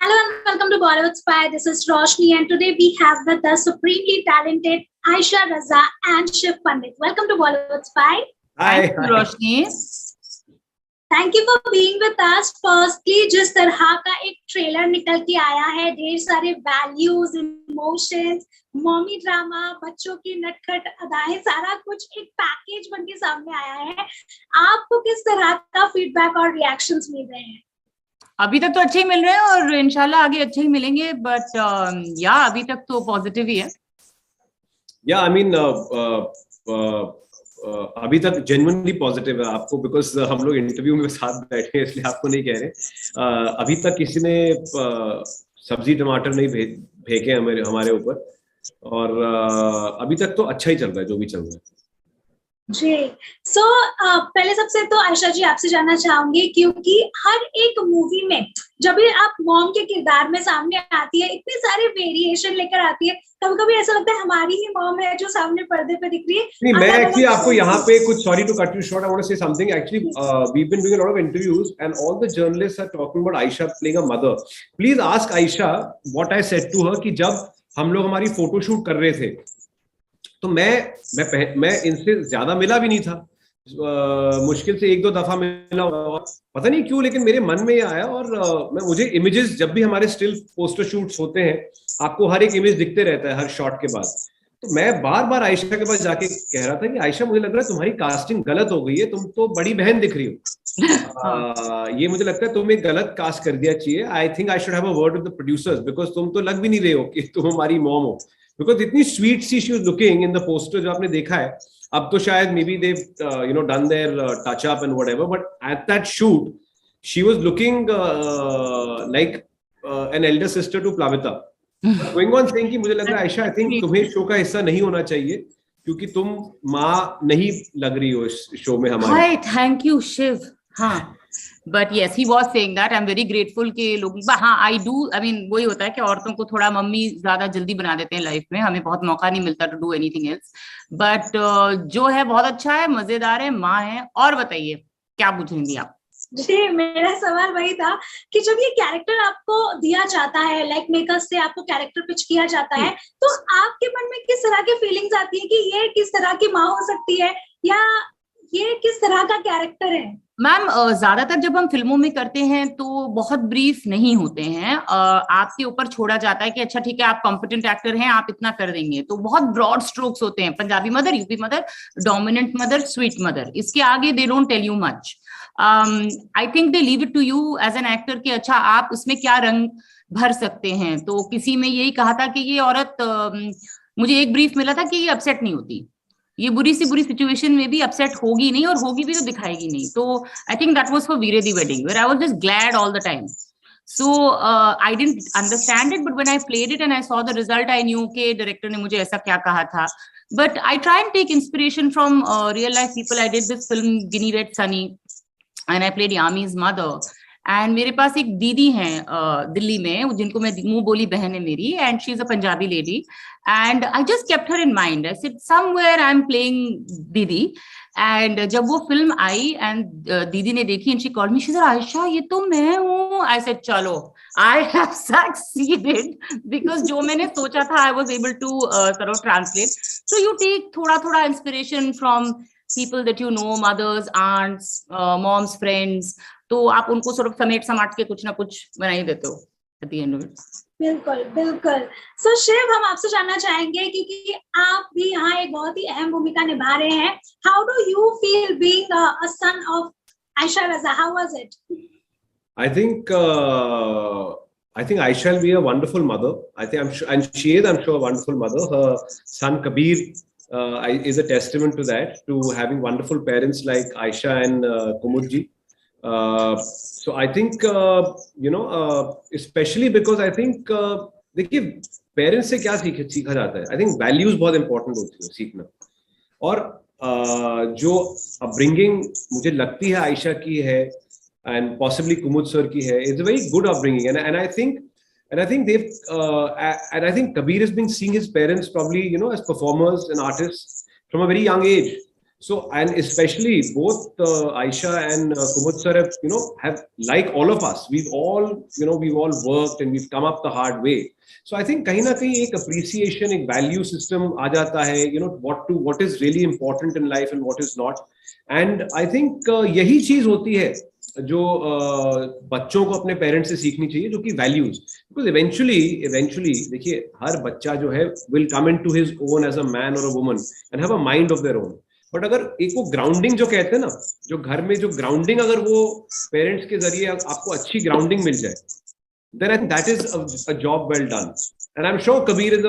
Hello and welcome to Bollywood Spy. This is Roshni and today we have with us supremely talented Aisha Raza and Shiv Pandit. Welcome to Bollywood Spy. Hi, Roshni. Thank you for being with us. Firstly, जिस तरह का एक trailer निकल के आया है, ढेर सारे वैल्यूज, इमोशंस, मॉमी ड्रामा, बच्चों की नटखट अदाएं, सारा कुछ एक पैकेज बन के सामने आया है. आपको किस तरह का फीडबैक और रिएक्शंस मिल रहे हैं? अभी तक तो अच्छे ही मिल रहे हैं और इंशाल्लाह आगे अच्छे ही मिलेंगे, बट या अभी तक तो पॉजिटिव ही है. या आई मीन अभी तक जेन्युइनली पॉजिटिव है आपको, बिकॉज हम लोग इंटरव्यू में साथ बैठे हैं इसलिए आपको नहीं कह रहे. अभी तक किसी ने सब्जी टमाटर नहीं फेंके हमारे ऊपर, और अभी तक तो अच्छा ही चल रहा है जो भी चल रहा है जी. सो पहले सबसे तो आयशा जी आपसे जानना चाहूंगी, क्योंकि हर एक मूवी में जब भी आप मॉम के किरदार में सामने आती है, इतने सारे वेरिएशन लेकर आती है. कभी कभी ऐसा लगता है हमारी ही मॉम है जो सामने पर्दे पे दिख रही है. नहीं, मैं एक्चुअली आपको यहाँ पे कुछ, sorry to cut you short, I want to say something. Actually we been doing a lot of interviews and all the journalists are talking about Ayesha playing a mother. Please ask Ayesha what I said to her कि जब हम लोग हमारी photoshoot कर रहे थे तो मैं इनसे ज्यादा मिला भी नहीं था. मुश्किल से 1-2 दफा मिला, और पता नहीं क्यों लेकिन मेरे मन में ये आया. और मुझे इमेजेस, जब भी हमारे स्टिल पोस्टर शूट्स होते हैं, आपको हर एक इमेज दिखते रहता है हर शॉट के बाद. तो मैं बार बार आयशा के पास जाके कह रहा था कि आयशा, मुझे लग रहा है तुम्हारी कास्टिंग गलत हो गई है, तुम तो बड़ी बहन दिख रही हो. ये मुझे लगता है तुम्हें गलत कास्ट कर दिया चाहिए. I think I should have a word with the producers, because तुम तो लग भी नहीं रहे हो कि तुम हमारी मॉम हो. बिकॉज इतनी स्वीट सी she was looking in the poster जो आपने देखा है. अब तो शायद maybe they've done their touch up and whatever, but at that shoot she was looking like an elder sister to Plavita. Going on saying कि मुझे लग रहा है आयशा, आई थिंक तुम्हें शो का हिस्सा नहीं होना चाहिए क्योंकि तुम माँ नहीं लग रही हो इस शो में हमारे. Thank you Shiv. हाँ, but yes, he was saying that. I am very grateful के लोग, हाँ आई डू, आई मीन वही होता है कि औरतों को थोड़ा मम्मी ज्यादा जल्दी बना देते हैं लाइफ में, हमें बहुत मौका नहीं मिलता to do anything else. But जो है बहुत अच्छा है, मजेदार है, माँ है. और बताइए क्या पूछेंगी आप? जी, मेरा सवाल वही था कि जब ये कैरेक्टर आपको दिया जाता है, लाइक मेकर्स से आपको कैरेक्टर पिच किया जाता है, तो आपके मन में किस तरह की फीलिंग्स आती है कि ये किस तरह की माँ हो सकती है या ये किस तरह का कैरेक्टर है? मैम, ज्यादातर जब हम फिल्मों में करते हैं तो बहुत ब्रीफ नहीं होते हैं. आपके ऊपर छोड़ा जाता है कि अच्छा ठीक है, आप कॉम्पिटेंट एक्टर हैं, आप इतना कर देंगे. तो बहुत ब्रॉड स्ट्रोक्स होते हैं, Punjabi mother, UP mother, dominant mother, sweet mother. इसके आगे they don't tell you much. I think they leave it to you as an actor कि अच्छा आप उसमें क्या रंग भर सकते हैं. तो किसी में यही कहा था कि ये औरत, मुझे एक ब्रीफ मिला था कि ये अपसेट नहीं होती, ये बुरी सी बुरी सिचुएशन में भी अपसेट होगी नहीं, और होगी भी तो दिखाएगी नहीं. तो I think that was for Veere Di wedding, where I was just glad all the time. So I didn't understand it, but when I played it and I saw the result, I knew के director ने मुझे ऐसा क्या कहा था. But I try and take inspiration from real life people. I did this film Ginny रेड Sunny and I played Yami's mother. एंड मेरे पास एक दीदी हैं दिल्ली में, जिनको मैं मुंह बोली बहन है मेरी, and she is a Punjabi lady. And I just kept her in mind. I said somewhere I am playing दीदी. एंड जब वो फिल्म आई एंड दीदी ने देखी and she called me, she said Ayesha ये तो मैं हूँ. आई सेड चलो, आई हैव सक्सीडेड, बिकॉज जो मैंने सोचा था I was able to sort of translate. So you take थोड़ा थोड़ा inspiration from people that you know, mothers, aunts, moms, friends. तो आप उनको सort of समेट समाट के कुछ ना कुछ बना ही देते हो at the end of it. बिल्कुल बिल्कुल. सो शिव, हम आपसे जानना चाहेंगे क्योंकि आप भी यहाँ एक बहुत ही अहम भूमिका निभा रहे हैं. How do you feel being a son of Aisha Raza? How was it? I think Aisha will be a wonderful mother. I think and she is, I'm sure, a wonderful mother. Her son Kabir is a testament to that, to having wonderful parents like Aisha and Kumudji. So I think especially because I think देखिए parents से क्या सीखा जाता है. I think values बहुत important होती है सीखना. और जो अपब्रिंगिंग मुझे लगती है आयशा की है and possibly Kumud sir ki hai, it's a very good upbringing, and I think they've and I think Kabir has been seeing his parents probably as performers and artists from a very young age. So, and especially both Aisha and Kumud sir have like all of us, we've all worked and we've come up the hard way. So I think कहीं ना कहीं एक appreciation, एक value system आ जाता है, what is really important in life and what is not. And I think यही चीज होती है जो बच्चों को अपने पेरेंट्स से सीखनी चाहिए, जो कि वैल्यूज, बिकॉज इवेंचुअली देखिए हर बच्चा जो है will come into his own as a man और a woman and have a mind of their own. But अगर एक वो ग्राउंडिंग जो कहते हैं ना, जो घर में जो ग्राउंडिंग अगर वो पेरेंट्स के जरिए आपको अच्छी ग्राउंडिंग मिल जाए, then I think that is a job well done. And I'm sure Kabir is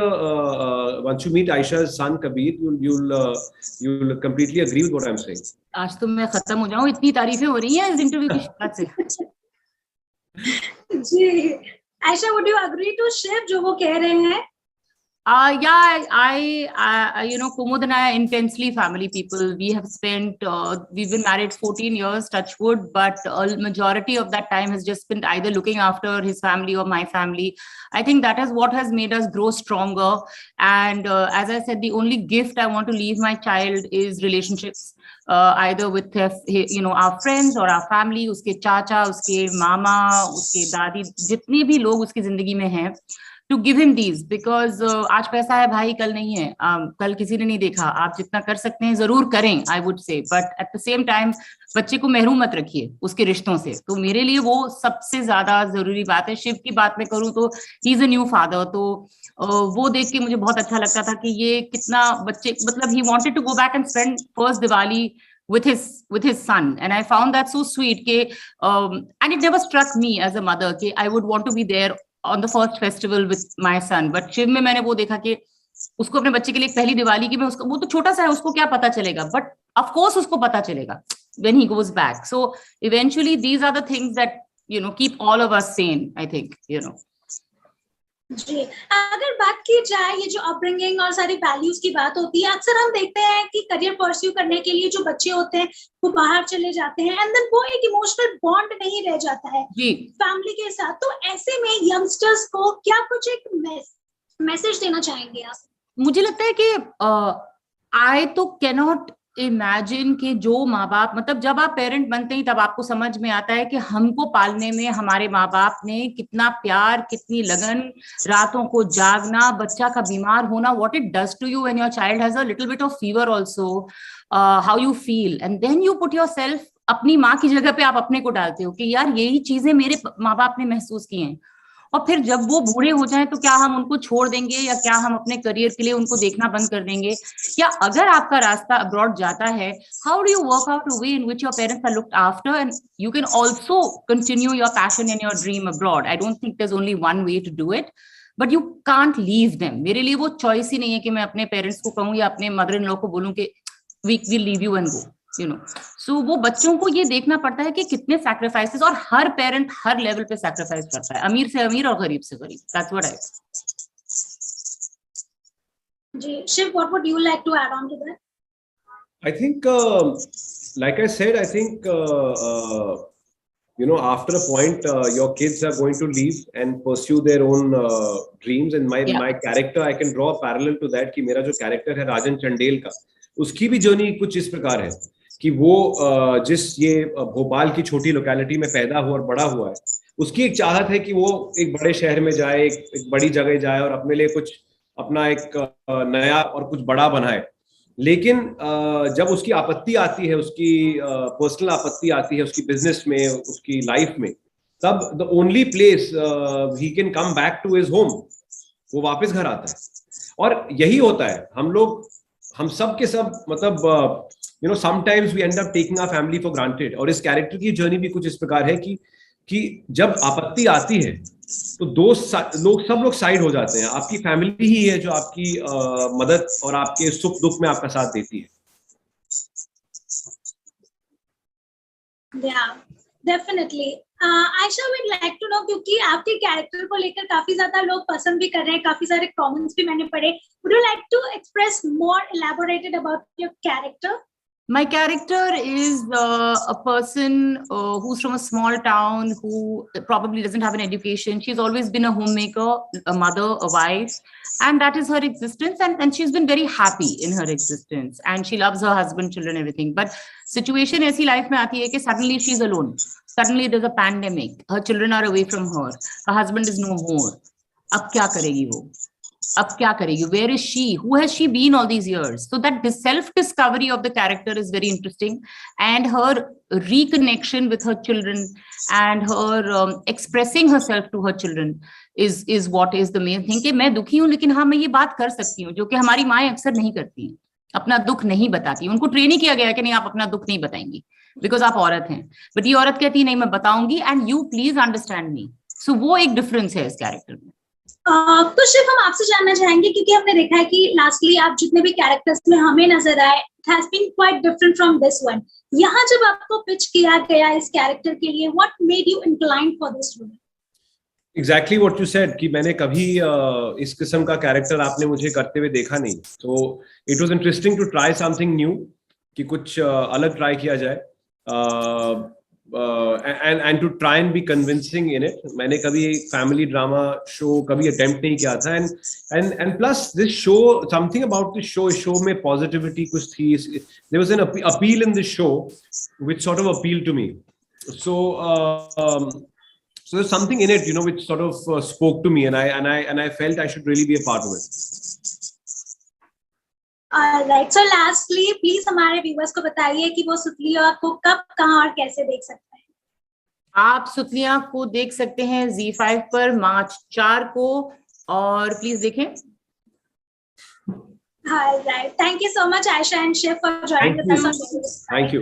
once you meet Aisha's son Kabir, you'll completely agree with what I'm saying. आज तो मैं खत्म हो जाऊं, इतनी तारीफें हो रही हैं इस इंटरव्यू की शुरुआत से. जी, Ayesha, would you agree to Shiv जो वो कह रहे हैं? Yeah, I Kumud and I are intensely family people. We have spent, we've been married 14 years, touch wood, but a majority of that time has just spent either looking after his family or my family. I think that is what has made us grow stronger. And as I said, the only gift I want to leave my child is relationships. Either with our friends or our family, uske chacha, uske mama, uske dadi, jitne bhi log uski zindagi mein hain, to give him these, because आज पैसा है भाई, कल नहीं है, कल किसी ने नहीं देखा. आप जितना कर सकते हैं जरूर करें, I would say, but at the same time बच्चे को महरूम मत रखिए उसके रिश्तों से. तो मेरे लिए वो सबसे ज्यादा जरूरी बात है. शिव की बात मैं करूँ तो he is a new father, तो वो देख के मुझे बहुत अच्छा लगता था कि ये कितना बच्चे, मतलब he wanted to go back and spend first Diwali with his son, and I found that so sweet ke, and it never struck me as a mother कि I would want to be there on the first festival with my son. But Shiv में मैंने वो देखा कि उसको अपने बच्चे के लिए पहली दिवाली की, मैं उसको, वो तो छोटा सा है, उसको क्या पता चलेगा, बट of course उसको पता चलेगा when he goes back. So eventually these are the things that keep all of us sane, I think. जी, अगर बात की जाए ये जो अपब्रिंगिंग और सारी वैल्यूज की बात होती है, अक्सर हम देखते हैं कि करियर परस्यू करने के लिए जो बच्चे होते हैं वो बाहर चले जाते हैं, एंड देन वो एक इमोशनल बॉन्ड नहीं रह जाता है फैमिली के साथ. तो ऐसे में यंगस्टर्स को क्या कुछ एक मैसेज देना चाहेंगे आप? मुझे लगता है कि आई तो कैनॉट इमेजिन कि जो माँ बाप, मतलब जब आप पेरेंट बनते हैं तब आपको समझ में आता है कि हमको पालने में हमारे माँ बाप ने कितना प्यार, कितनी लगन, रातों को जागना, बच्चा का बीमार होना, what it does to you when your child has a little bit of fever also, how you feel, and then you put yourself, अपनी माँ की जगह पे आप अपने को डालते हो कि यार यही चीजें मेरे माँ बाप ने महसूस की हैं. और फिर जब वो बूढ़े हो जाएं तो क्या हम उनको छोड़ देंगे, या क्या हम अपने करियर के लिए उनको देखना बंद कर देंगे? या अगर आपका रास्ता अब्रॉड जाता है, how do you work out a way in which your parents are looked after and you can also continue your passion and your dream abroad? I don't think there is only one way to do it, but you can't leave them. मेरे लिए वो choice ही नहीं है कि मैं अपने parents को कहूँ या अपने मदर इन लॉ को बोलूं कि we will leave you and go. So वो बच्चों को ये देखना पड़ता है कि कितने सैक्रिफाइसेस, और हर पेरेंट हर लेवल पे सैक्रिफाइस करता है, अमीर से अमीर और गरीब से गरीब. That's what I. जी, Shiv, what would you like to add on to that? I think like I said, I think after a point your kids are going to leave and pursue their own dreams, and my character, I can draw a parallel to that कि मेरा जो character है राजन चंडेल का, उसकी भी journey कुछ इस प्रकार है कि वो जिस ये भोपाल की छोटी लोकेलिटी में पैदा हुआ और बड़ा हुआ है, उसकी एक चाहत है कि वो एक बड़े शहर में जाए, एक बड़ी जगह जाए और अपने लिए कुछ अपना एक नया और कुछ बड़ा बनाए. लेकिन जब उसकी आपत्ति आती है, उसकी पर्सनल आपत्ति आती है उसकी बिजनेस में, उसकी लाइफ में, तब the only place he can come back to his home, वो वापस घर आता है. और यही होता है, हम सब के सब, मतलब sometimes we end up taking our family for granted. और इस कैरेक्टर की जर्नी भी कुछ इस प्रकार है कि जब आपत्ति आती है तो सब लोग साइड हो जाते हैं. आपकी फैमिली ही है जो आपकी मदद और आपके सुख दुख में आपका साथ देती है. Yeah, definitely. Ayesha, we'd like to know, क्योंकि आपके कैरेक्टर को लेकर काफी ज्यादा लोग पसंद भी कर रहे हैं, काफी सारे कमेंट्स भी मैंने पढ़े. Would you like to express more elaborated about your character? My character is a person who's from a small town who probably doesn't have an education. She's always been a homemaker, a mother, a wife, and that is her existence. And she's been very happy in her existence. And she loves her husband, children, everything. But situation ऐसी life में आती है कि suddenly she's alone. Suddenly there's a pandemic. Her children are away from her. Her husband is no more. अब क्या करेगी वो? अब क्या करेगी? Where is she? Who has she been all these years? So that the self-discovery of the character is very interesting, and her reconnection with her children and her expressing herself to her children is what is the main thing. कि मैं दुखी हूँ लेकिन हाँ मैं ये बात कर सकती हूँ, जो कि हमारी माएं अक्सर नहीं करती हैं, अपना दुख नहीं बताती। उनको ट्रेन ही किया गया है कि नहीं आप अपना दुख नहीं बताएंगी बिकॉज आप औरत हैं, बट ये औरत कहती नहीं मैं बताऊंगी and you please understand me. So वो एक डिफरेंस है इस कैरेक्टर में। तो शिव हम आपसे जानना चाहेंगे क्योंकि हमने देखा है कि लास्टली आप जितने भी कैरेक्टर्स में हमें नजर आए, it has been quite different from this one. यहाँ जब आपको पिच किया गया इस कैरेक्टर के लिए, what made you inclined for this role? Exactly what you said कि मैंने कभी इस किस्म का कैरेक्टर आपने मुझे करते हुए देखा नहीं, so it was interesting to try something new, कि कुछ अलग ट्राई किया जाए and to try and be convincing in it. मैंने कभी फैमिली ड्रामा शो कभी अटेम्प्ट नहीं किया था, and plus this show, something about this show में पॉजिटिविटी कुछ थी, there was an appeal in this show which sort of appealed to me, so there's something in it, you know, which sort of spoke to me, and I felt I should really be a part of it. Alright, so lastly please हमारे viewers को बताइए कि वो सुतलिया को कब, कहाँ और कैसे देख सकते हैं? आप सुतलिया को देख सकते हैं ZEE5 पर मार्च 4 को, और प्लीज देखें। Alright, thank you so much Aisha and Shiv for joining with us on this. Thank you.